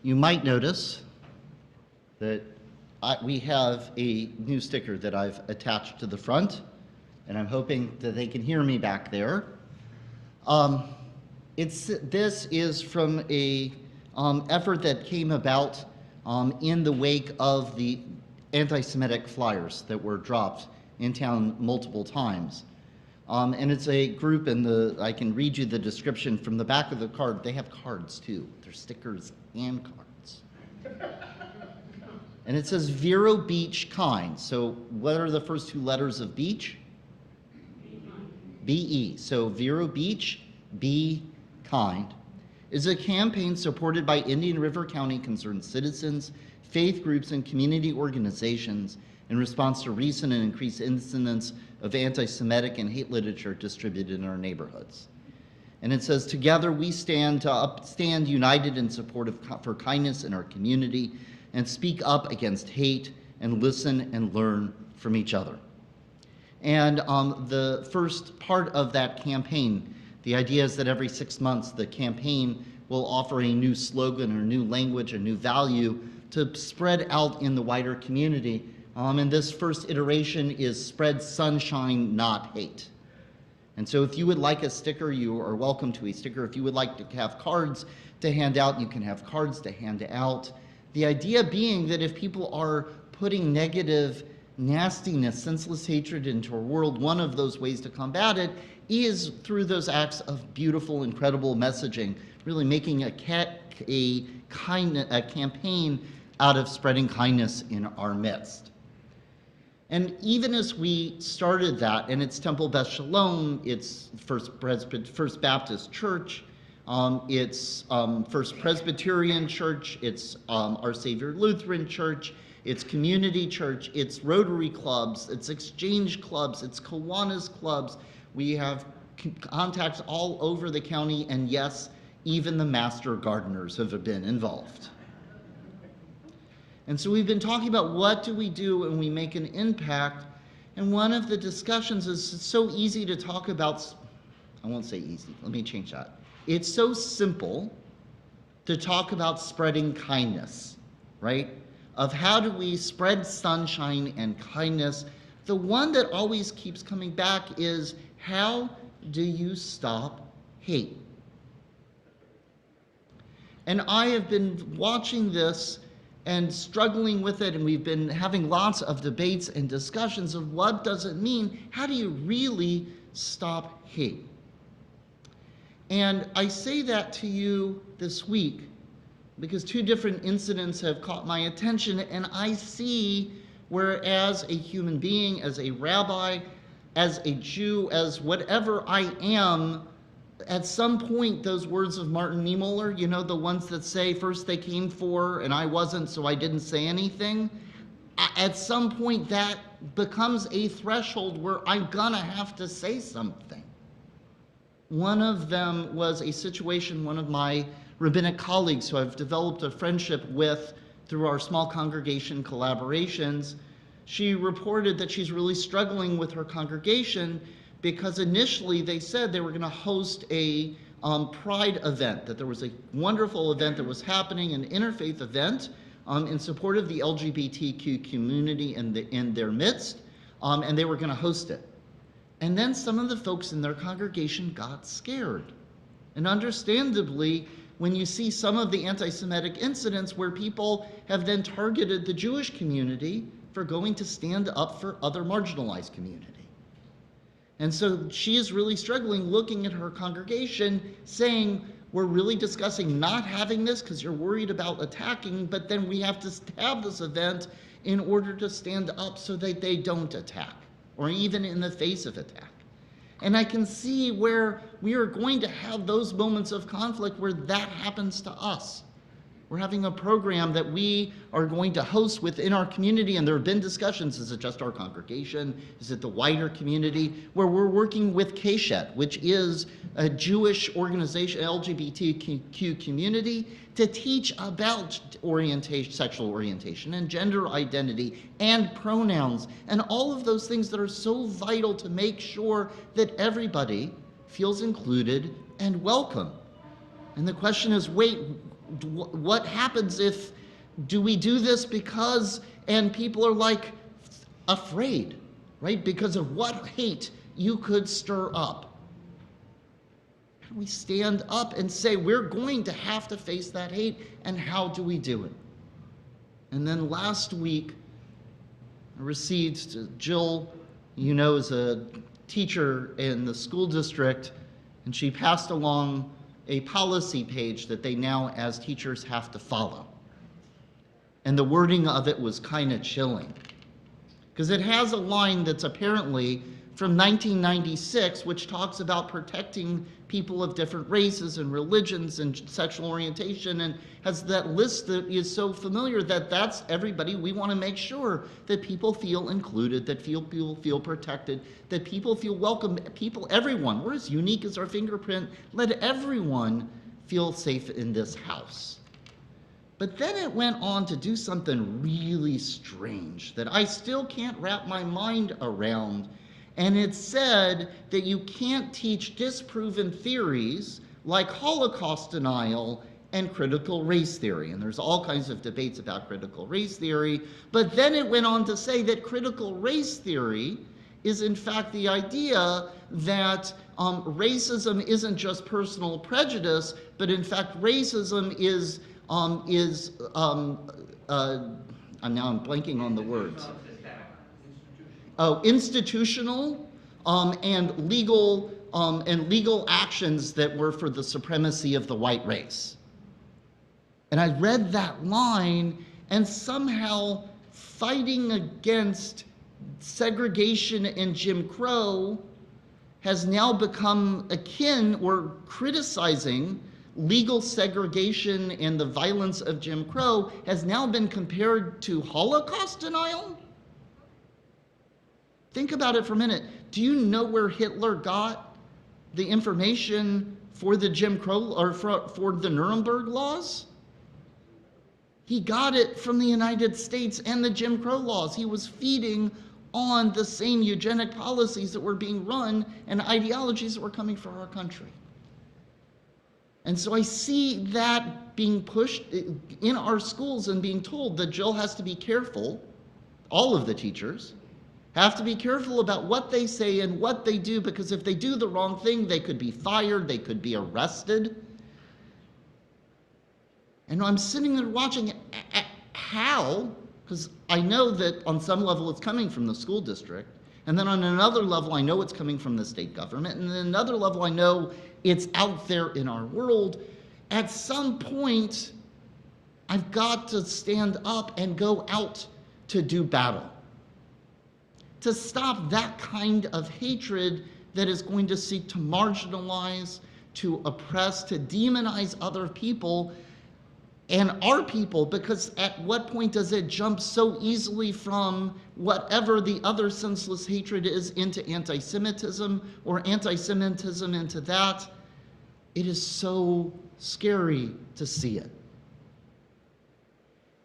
You might notice that we have a new sticker that I've attached to the front, and I'm hoping that they can hear me back there. This is from a effort that came about in the wake of the anti-Semitic flyers that were dropped in town multiple times. And it's a group, and I can read you the description from the back of the card. They have cards too. They're stickers and cards. And it says Vero Beach Kind. So what are the first two letters of beach? B-E. So Vero Beach, Be Kind, is a campaign supported by Indian River County concerned citizens, faith groups, and community organizations in response to recent and increased incidents of anti-Semitic and hate literature distributed in our neighborhoods. And it says, together we stand united in support for kindness in our community and speak up against hate and listen and learn from each other. And the first part of that campaign, the idea is that every 6 months the campaign will offer a new slogan or new language, a new value to spread out in the wider community. And this first iteration is spread sunshine, not hate. And so if you would like a sticker, you are welcome to a sticker. If you would like to have cards to hand out, you can have cards to hand out. The idea being that if people are putting negative nastiness, senseless hatred into our world, one of those ways to combat it is through those acts of beautiful, incredible messaging, really making a campaign out of spreading kindness in our midst. And even as we started that, and it's Temple Beth Shalom, it's First Baptist Church, it's First Presbyterian Church, it's Our Savior Lutheran Church, it's Community Church, it's Rotary Clubs, it's Exchange Clubs, it's Kiwanis Clubs. We have contacts all over the county, and yes, even the Master Gardeners have been involved. And so we've been talking about what do we do when we make an impact, and one of the discussions is it's so easy to talk about, I won't say easy, let me change that. It's so simple to talk about spreading kindness, right? Of how do we spread sunshine and kindness. The one that always keeps coming back is, how do you stop hate? And I have been watching this and struggling with it, and we've been having lots of debates and discussions of what does it mean? How do you really stop hate? And I say that to you this week because two different incidents have caught my attention, and I see where as a human being, as a rabbi, as a Jew, as whatever I am, at some point those words of Martin Niemöller, you know, the ones that say, first they came for and I wasn't, so I didn't say anything. At some point that becomes a threshold where I'm gonna have to say something. One of them was a situation, one of my rabbinic colleagues who I've developed a friendship with through our small congregation collaborations, she reported that she's really struggling with her congregation because initially they said they were going to host a Pride event, that there was a wonderful event that was happening, an interfaith event in support of the LGBTQ community in their midst, and they were going to host it. And then some of the folks in their congregation got scared. And understandably, when you see some of the anti-Semitic incidents where people have then targeted the Jewish community for going to stand up for other marginalized community. And so she is really struggling, looking at her congregation, saying, we're really discussing not having this because you're worried about attacking, but then we have to have this event in order to stand up so that they don't attack, or even in the face of attack. And I can see where we are going to have those moments of conflict where that happens to us. We're having a program that we are going to host within our community, and there have been discussions, is it just our congregation? Is it the wider community? Where we're working with Keshet, which is a Jewish organization, LGBTQ community, to teach about sexual orientation and gender identity and pronouns and all of those things that are so vital to make sure that everybody feels included and welcome. And the question is, wait, What happens if, do we do this because, and people are like afraid, right? Because of what hate you could stir up. How do we stand up and say we're going to have to face that hate, and how do we do it? And then last week, I received, Jill, is a teacher in the school district, and she passed along a policy page that they now, as teachers, have to follow. And the wording of it was kind of chilling, because it has a line that's apparently from 1996, which talks about protecting people of different races and religions and sexual orientation, and has that list that is so familiar that that's everybody. We want to make sure that people feel included, that people feel protected, that people feel welcome, everyone, we're as unique as our fingerprint, let everyone feel safe in this house. But then it went on to do something really strange that I still can't wrap my mind around. And it said that you can't teach disproven theories like Holocaust denial and critical race theory. And there's all kinds of debates about critical race theory. But then it went on to say that critical race theory is in fact the idea that racism isn't just personal prejudice, but in fact racism is now I'm blanking on the words. Institutional and legal actions that were for the supremacy of the white race. And I read that line, and somehow fighting against segregation and Jim Crow has now become akin, or criticizing legal segregation and the violence of Jim Crow has now been compared to Holocaust denial? Think about it for a minute. Do you know where Hitler got the information for the Jim Crow, or for the Nuremberg laws? He got it from the United States and the Jim Crow laws. He was feeding on the same eugenic policies that were being run and ideologies that were coming for our country. And so I see that being pushed in our schools and being told that Jill has to be careful, all of the teachers have to be careful about what they say and what they do, because if they do the wrong thing, they could be fired, they could be arrested. And I'm sitting there watching how, because I know that on some level it's coming from the school district, and then on another level I know it's coming from the state government, and then another level I know it's out there in our world. At some point, I've got to stand up and go out to do battle, to stop that kind of hatred that is going to seek to marginalize, to oppress, to demonize other people and our people, because at what point does it jump so easily from whatever the other senseless hatred is into anti-Semitism, or anti-Semitism into that? It is so scary to see it.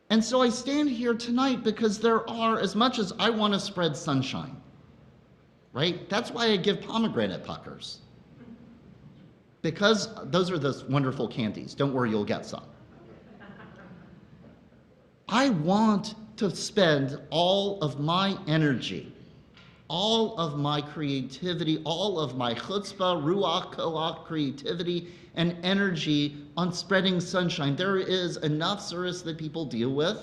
And so I stand here tonight because there are, as much as I want to spread sunshine, right? That's why I give pomegranate puckers, because those are those wonderful candies. Don't worry, you'll get some. I want to spend all of my energy, all of my creativity, all of my chutzpah, ruach, koach, creativity, and energy on spreading sunshine. There is enough service that people deal with,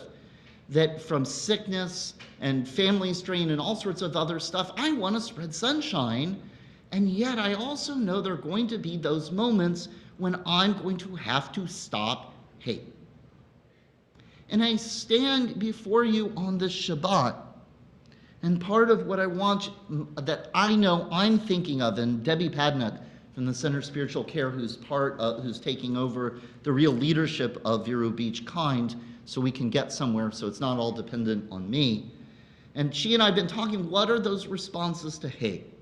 that from sickness and family strain and all sorts of other stuff, I want to spread sunshine. And yet I also know there are going to be those moments when I'm going to have to stop hate. And I stand before you on this Shabbat, and part of what I want, that I know I'm thinking of, and Debbie Padnock from the Center of Spiritual Care, who's taking over the real leadership of Vero Beach Kind, so we can get somewhere, so it's not all dependent on me. And she and I have been talking, what are those responses to hate?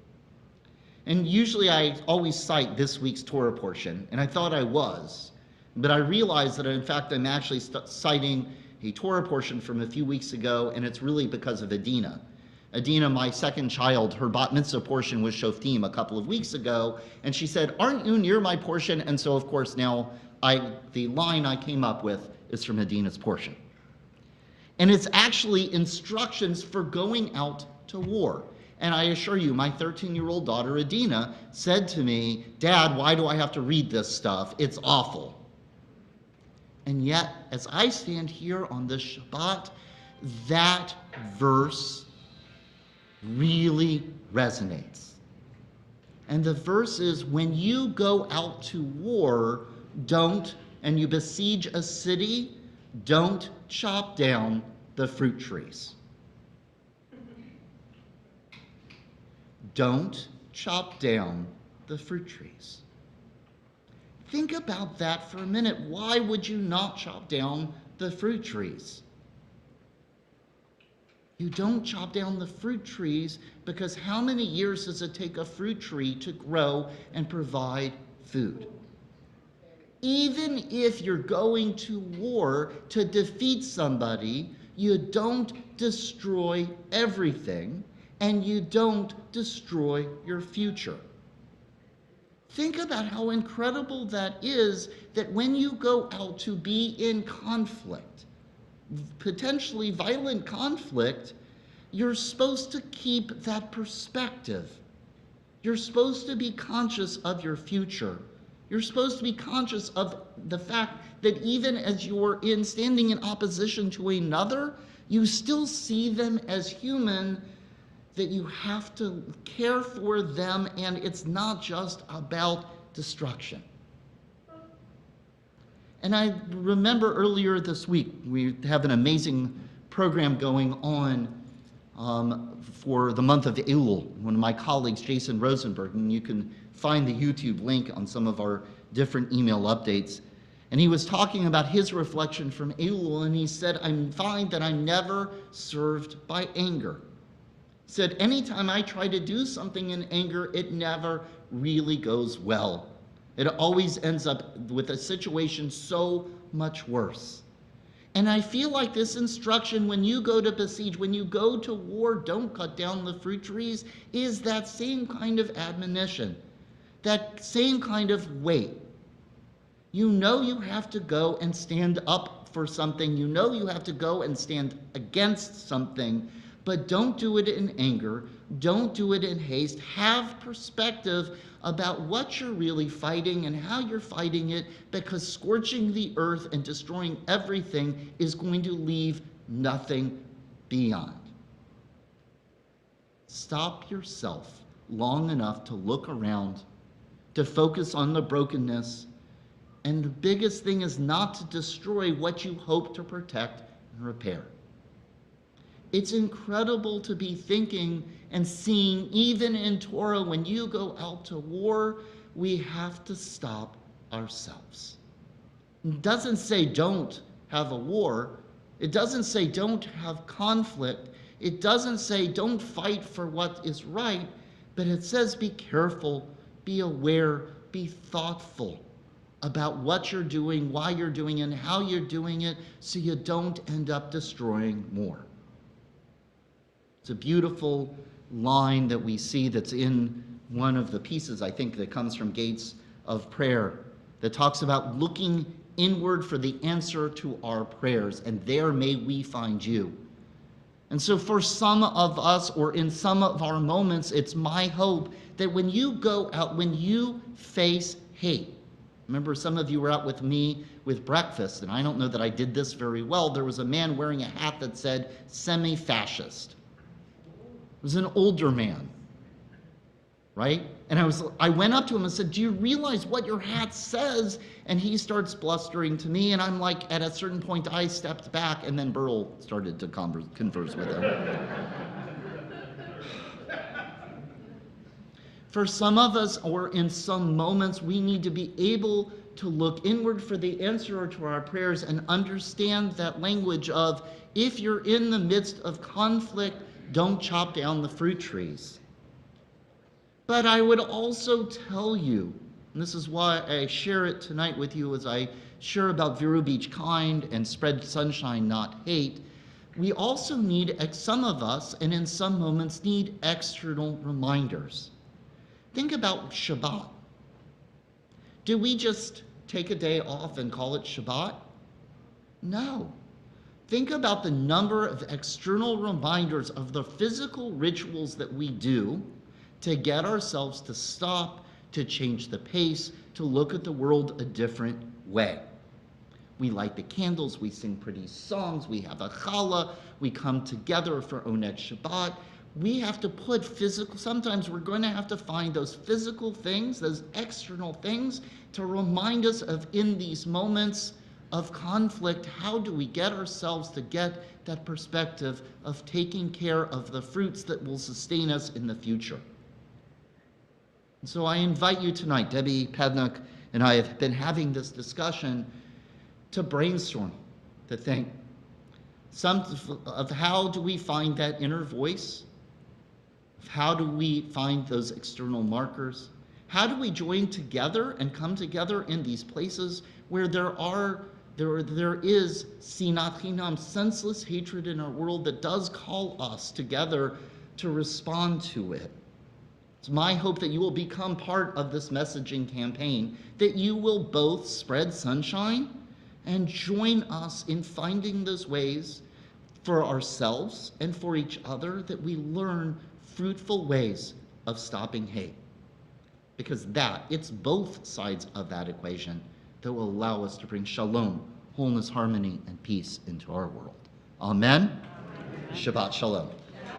And usually I always cite this week's Torah portion, and I thought I was, but I realized that in fact I'm actually citing a Torah portion from a few weeks ago, and it's really because of Adina. Adina, my second child, her bat mitzvah portion was Shoftim a couple of weeks ago, and she said, aren't you near my portion? And so of course now the line I came up with is from Adina's portion. And it's actually instructions for going out to war. And I assure you, my 13-year-old daughter, Adina, said to me, "Dad, why do I have to read this stuff? It's awful." And yet, as I stand here on this Shabbat, that verse really resonates. And the verse is, when you go out to war, and you besiege a city, don't chop down the fruit trees. Don't chop down the fruit trees. Think about that for a minute. Why would you not chop down the fruit trees? You don't chop down the fruit trees because how many years does it take a fruit tree to grow and provide food? Even if you're going to war to defeat somebody, you don't destroy everything, and you don't destroy your future. Think about how incredible that is, that when you go out to be in conflict, potentially violent conflict, you're supposed to keep that perspective. You're supposed to be conscious of your future. You're supposed to be conscious of the fact that even as you're standing in opposition to another, you still see them as human, that you have to care for them, and it's not just about destruction. And I remember earlier this week, we have an amazing program going on for the month of Elul. One of my colleagues, Jason Rosenberg, and you can find the YouTube link on some of our different email updates. And he was talking about his reflection from Elul, and he said, "I find that I'm never served by anger." He said, anytime I try to do something in anger, it never really goes well. It always ends up with a situation so much worse. And I feel like this instruction, when you go to besiege, when you go to war, don't cut down the fruit trees, is that same kind of admonition, that same kind of weight. You know you have to go and stand up for something. You know you have to go and stand against something, but don't do it in anger. Don't do it in haste. Have perspective about what you're really fighting and how you're fighting it, because scorching the earth and destroying everything is going to leave nothing beyond. Stop yourself long enough to look around, to focus on the brokenness, and the biggest thing is not to destroy what you hope to protect and repair. It's incredible to be thinking and seeing, even in Torah, when you go out to war, we have to stop ourselves. It doesn't say don't have a war. It doesn't say don't have conflict. It doesn't say don't fight for what is right, but it says be careful, be aware, be thoughtful about what you're doing, why you're doing it, and how you're doing it, so you don't end up destroying more. It's a beautiful line that we see that's in one of the pieces, I think, that comes from Gates of Prayer, that talks about looking inward for the answer to our prayers, and there may we find you. And so for some of us, or in some of our moments, it's my hope that when you go out, when you face hate, remember some of you were out with me with breakfast, and I don't know that I did this very well. There was a man wearing a hat that said semi-fascist. It was an older man, right? And I went up to him and said, "Do you realize what your hat says?" And he starts blustering to me, and I'm like, at a certain point, I stepped back, and then Burl started to converse with him. For some of us, or in some moments, we need to be able to look inward for the answer to our prayers and understand that language of, if you're in the midst of conflict, don't chop down the fruit trees. But I would also tell you, and this is why I share it tonight with you as I share about Vero Beach Kind and Spread Sunshine, Not Hate, we also need, some of us, and in some moments, need external reminders. Think about Shabbat. Do we just take a day off and call it Shabbat? No. Think about the number of external reminders of the physical rituals that we do to get ourselves to stop, to change the pace, to look at the world a different way. We light the candles, we sing pretty songs, we have a challah, we come together for Oneg Shabbat. We have to put sometimes we're going to have to find those physical things, those external things, to remind us of, in these moments of conflict, how do we get ourselves to get that perspective of taking care of the fruits that will sustain us in the future. And so I invite you tonight, Debbie Pednick and I have been having this discussion, to brainstorm, to think of how do we find that inner voice, how do we find those external markers, how do we join together and come together in these places where there is sinat chinam, senseless hatred in our world that does call us together to respond to it. It's my hope that you will become part of this messaging campaign, that you will both spread sunshine and join us in finding those ways for ourselves and for each other that we learn fruitful ways of stopping hate. Because it's both sides of that equation that will allow us to bring shalom, wholeness, harmony, and peace into our world. Amen. Shabbat shalom.